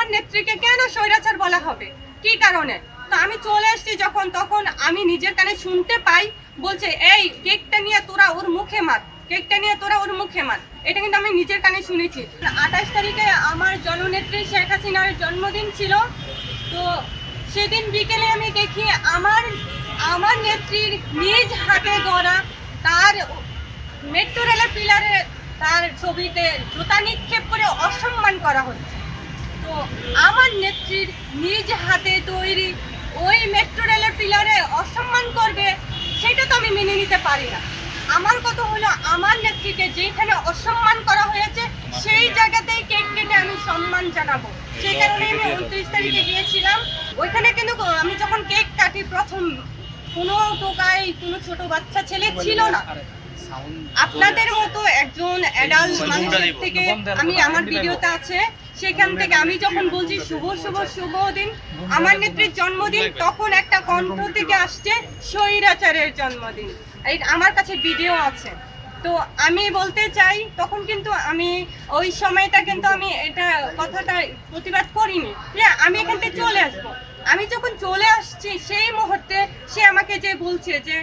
আমার নেত্রীকে কেন স্বৈরাচার বলা হবে, কি কারণে? তো আমি চলে এসেছি যখন, তখন আমি নিজের কানে শুনতে পাই বলছে এই কেকটা নিয়ে তোরা ওর মুখে মার, কেকটা নিয়ে তোরা ওর মুখে মার। এটা কিন্তু আমি নিজের কানে শুনেছি। 28 তারিখে আমার জননেত্রী শেখ হাসিনার জন্মদিন ছিল। তো সেদিন বিকেলে আমি দেখি আমার নেত্রীর নিজ হাতে গড়া তার মেট্রো রেলের পিলারে তার ছবিতে জুতা নিক্ষেপ করে অসম্মান করা হচ্ছে। তো আমার নেত্রীর নিজ হাতে তৈরি ওই মেট্রো রেলের পিলারে অসম্মান করবে, সেটা তো আমি মেনে নিতে পারি না। আমার কথা হলো আমার নেত্রীকে যেখানে অসম্মান করা হয়েছে সেই জায়গাতেই কেক কেটে আমি সম্মান জানাবো। সেই কারণে আমি 29 তারিখে গিয়েছিলাম। ওইখানে কিন্তু আমি যখন কেক কাটি প্রথম কোনো টোকাই কোনো ছোট বাচ্চা ছেলে ছিল না। আপনাদের মতো একজন অ্যাডাল্ট মানুষের থেকে আমি আমার ভিডিওতে আছে, সেখান থেকে আমি যখন বলছি শুভ শুভ শুভ দিন আমার নেত্রীর জন্মদিন, তখন একটা কণ্ঠ থেকে আসছে স্বৈরাচারের জন্মদিন। এই আমার কাছে ভিডিও আছে। তো আমি বলতে চাই তখন কিন্তু আমি ওই সময়টা কিন্তু আমি এটা কথাটা প্রতিবাদ করিনি যে আমি এখান থেকে চলে আসবো। আমি যখন চলে আসছি সেই মুহূর্তে সে আমাকে যে বলছে যে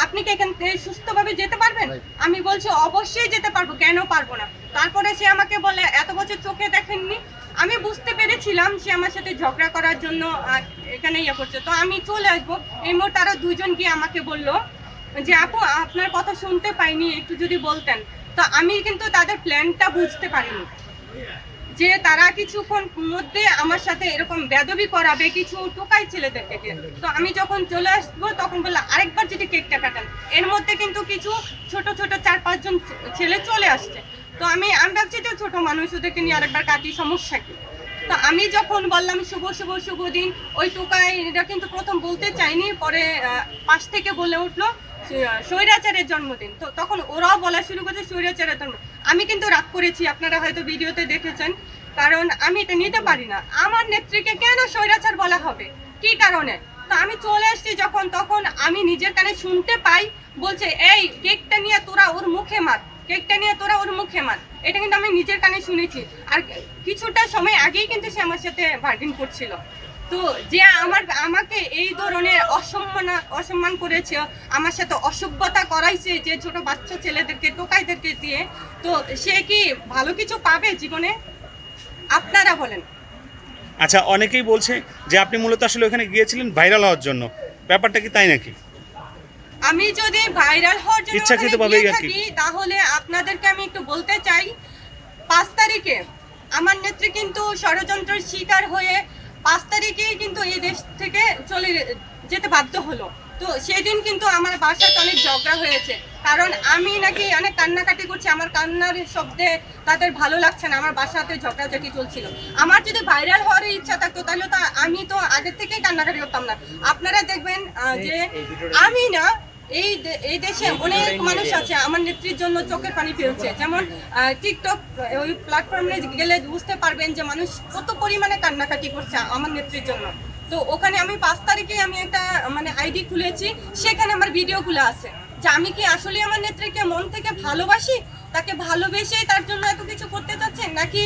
আপনি কি এখান থেকে সুস্থভাবে যেতে পারবেন? আমি বলছি অবশ্যই যেতে পারবো, কেন পারবো না। তারপরে সে আমাকে বলে এত বছর চোখে দেখেননি। আমি বুঝতে পেরেছিলাম সে আমার সাথে ঝগড়া করার জন্য এখানে ইয়ে করছে। তো আমি চলে আসবো। এই মুহূর্তে আরো দুজন গিয়ে আমাকে বললো যে আপু আপনার কথা শুনতে পাইনি, একটু যদি বলতেন। তো আমি কিন্তু তাদের প্ল্যানটা বুঝতে পারিনি যে তারা কিছুক্ষণ মধ্যে আমার সাথে এরকম বেদবি করাবে কিছু টোকাই ছেলেদেরকে দিয়ে। তো আমি যখন চলে আসবো তখন বললাম আরেকবার যদি কেকটা কাটেন। এর মধ্যে কিন্তু কিছু ছোট ছোট 4-5 জন ছেলে চলে আসছে। তো আমি ভাবছি যে ছোট মানুষ, ওদেরকে নিয়ে আরেকবার কাটি, সমস্যা কি? তো আমি যখন বললাম শুভ শুভ শুভ দিন, ওই টোকাই এটা কিন্তু প্রথম বলতে চাইনি, পরে পাশ থেকে বলে উঠলো স্বৈরাচারের জন্মদিন। তো তখন ওরাও বলা শুরু করেছে স্বৈরাচারের জন্ম। আমি কিন্তু রাগ করেছি, আপনারা হয়তো ভিডিওতে দেখেছেন, কারণ আমি এটা নিতে পারি না। আমার নেত্রীকে কেন স্বৈরাচার বলা হবে, কি কারণে? তো আমি চলে এসেছি যখন, তখন আমি নিজের কানে শুনতে পাই বলছে এই কেকটা নিয়ে তোরা ওর মুখে মার, কেকটা নিয়ে তোরা ওর মুখে মার। এটা কিন্তু আমি নিজের কানে শুনেছি। আর কিছুটা সময় আগেই কিন্তু সে আমার সাথে বার্গেন করছিল। তো যে আমাকে এই ধরনের অসম্মান করেছে, আমার সাথে অসভ্যতা করাইছে, যে ছোট বাচ্চা ছেলেদেরকে টোকাইদেরকে দিয়ে, তো সে কি ভালো কিছু পাবে জীবনে? আপনারা বলেন। আচ্ছা, অনেকেই বলছে যে আপনি মূলত আসলে ওখানে গিয়েছিলেন ভাইরাল হওয়ার জন্য, ব্যাপারটা কি তাই নাকি? আমি যদি ভাইরাল হওয়ার জন্য ইচ্ছাকৃতভাবেই থাকি তাহলে আপনাদেরকে আমি একটু বলতে চাই, 5 তারিখে আমার নেত্রী কিন্তু ষড়যন্ত্রের শিকার হয়ে 5 তারিখেই কিন্তু এই দেশ থেকে চলে যেতে বাধ্য হলো। তো সেদিন কিন্তু আমার বাসাতে অনেক ঝগড়া হয়েছে, কারণ আমি নাকি অনেক কান্নাকাটি করছি, আমার কান্নার শব্দে তাদের ভালো লাগছে না, আমার বাসাতে ঝগড়াঝাটি চলছিল। আমার যদি ভাইরাল হওয়ার ইচ্ছা থাকতো তাহলে তো আমি তো আগের থেকেই কান্নাকাটি করতাম না। আপনারা দেখবেন যে আমি না এই দেশে অনেক মানুষ আছে আমার নেত্রীর জন্য চোখের পানি ফেলছে। যেমন টিকটক ওই প্ল্যাটফর্মে গেলে বুঝতে পারবেন যে মানুষ কত পরিমাণে কান্নাকাটি করছে আমার নেত্রীর জন্য। তো ওখানে আমি 5 তারিখে আমি একটা আইডি খুলেছি, সেখানে আমার ভিডিওগুলো আছে যে আমি কি আসলে আমার নেত্রীকে মন থেকে ভালোবাসি, তাকে ভালোবেসেই তার জন্য এত কিছু করতে চাচ্ছেন, নাকি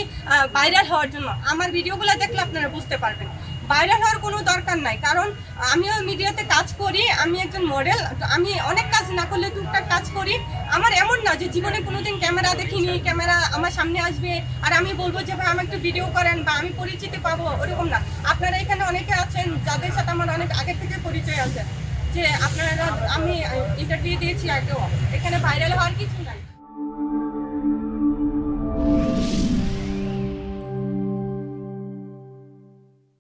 ভাইরাল হওয়ার জন্য। আমার ভিডিওগুলো দেখলে আপনারা বুঝতে পারবেন ভাইরাল হওয়ার কোনো দরকার নাই, কারণ আমিও মিডিয়াতে কাজ করি, আমি একজন মডেল। আমি অনেক কাজ না করলে টুকটাক কাজ করি। আমার এমন না যে জীবনে কোনোদিন ক্যামেরা দেখিনি, ক্যামেরা আমার সামনে আসবে আর আমি বলবো যে ভাই আমার একটু ভিডিও করেন বা আমি পরিচিতি পাবো, ওরকম না। আপনারা এখানে অনেকে আছেন যাদের সাথে আমার অনেক আগে থেকে পরিচয় আছে, যে আপনারা আমি ইন্টারভিউ দিয়েছি আগেও। এখানে ভাইরাল হওয়ার কিছু নাই।